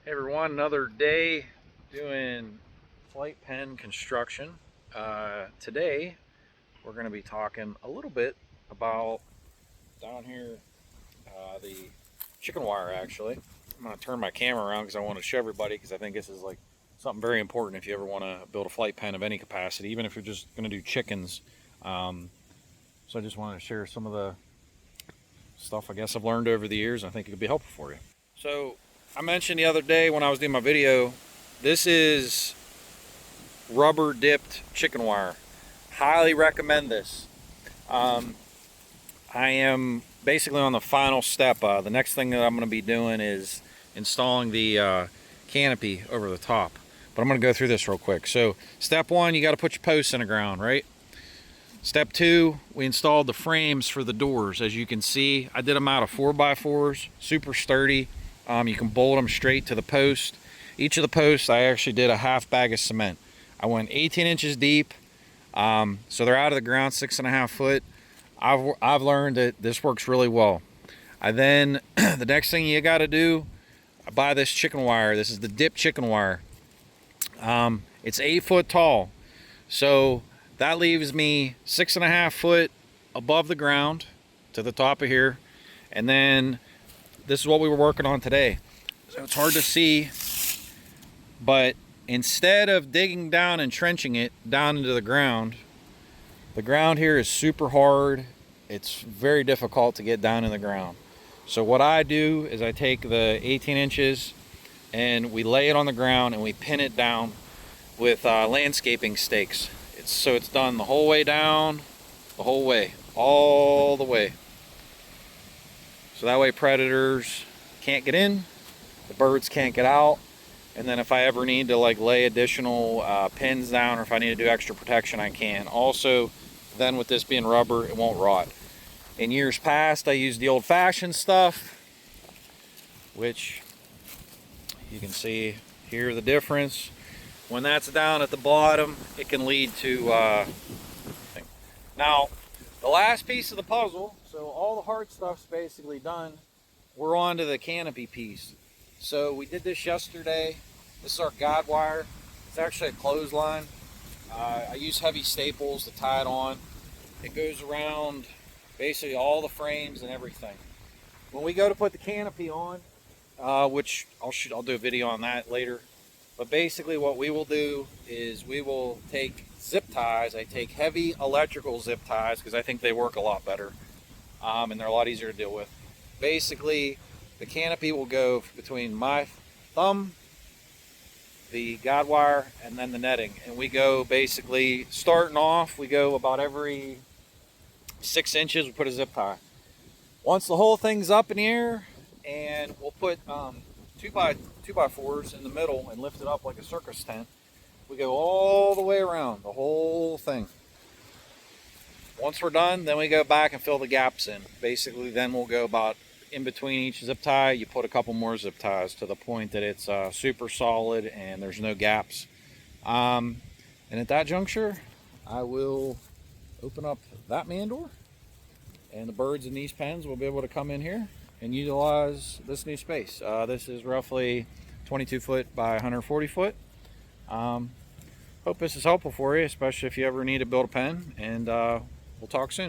Hey everyone, another day doing flight pen construction. Today we're going to be talking a little bit about down here the chicken wire actually. I'm going to turn my camera around because I want to show everybody, because I think this is like something very important if you ever want to build a flight pen of any capacity, even if you're just going to do chickens. So I just wanted to share some of the stuff I guess I've learned over the years. I think it could be helpful for you. So I mentioned the other day when I was doing my video, this is rubber dipped chicken wire. Highly recommend this. I am basically on the final step. The next thing that I'm going to be doing is installing the canopy over the top. But I'm going to go through this real quick. So step one, you got to put your posts in the ground, right? Step two, we installed the frames for the doors. As you can see, I did them out of 4x4s, super sturdy. You can bolt them straight to the post. Each of the posts, I actually did a half bag of cement. I went 18 inches deep, so they're out of the ground 6.5 foot. I've learned that this works really well. The next thing you got to do, I buy this chicken wire. This is the dip chicken wire. It's 8 foot tall, so that leaves me 6.5 foot above the ground to the top of here. And then this is what we were working on today. So it's hard to see, but instead of digging down and trenching it down into the ground here is super hard. It's very difficult to get down in the ground. So what I do is I take the 18 inches and we lay it on the ground and we pin it down with landscaping stakes. So it's done the whole way down, the whole way, all the way. So that way predators can't get in, the birds can't get out, and then if I ever need to like lay additional pins down, or if I need to do extra protection, I can. Also, then with this being rubber, it won't rot. In years past, I used the old-fashioned stuff, which you can see here the difference. When that's down at the bottom, it can lead to now the last piece of the puzzle. So all the hard stuff's basically done. We're on to the canopy piece. So we did this yesterday. This is our guide wire. It's actually a clothesline. I use heavy staples to tie it on. It goes around basically all the frames and everything. When we go to put the canopy on, which I'll do a video on that later. But basically what we will do is we will take zip ties. I take heavy electrical zip ties because I think they work a lot better. And they're a lot easier to deal with. Basically, the canopy will go between my thumb, the guide wire, and then the netting. And we go basically, starting off, we go about every 6 inches, we put a zip tie. Once the whole thing's up in the air, and we'll put 2x4s in the middle and lift it up like a circus tent. We go all the way around, the whole thing. Once we're done, then we go back and fill the gaps in. Basically, then we'll go about in between each zip tie, you put a couple more zip ties to the point that it's super solid and there's no gaps. And at that juncture, I will open up that man door, and the birds in these pens will be able to come in here and utilize this new space. This is roughly 22 foot by 140 foot. Hope this is helpful for you, especially if you ever need to build a pen, and we'll talk soon.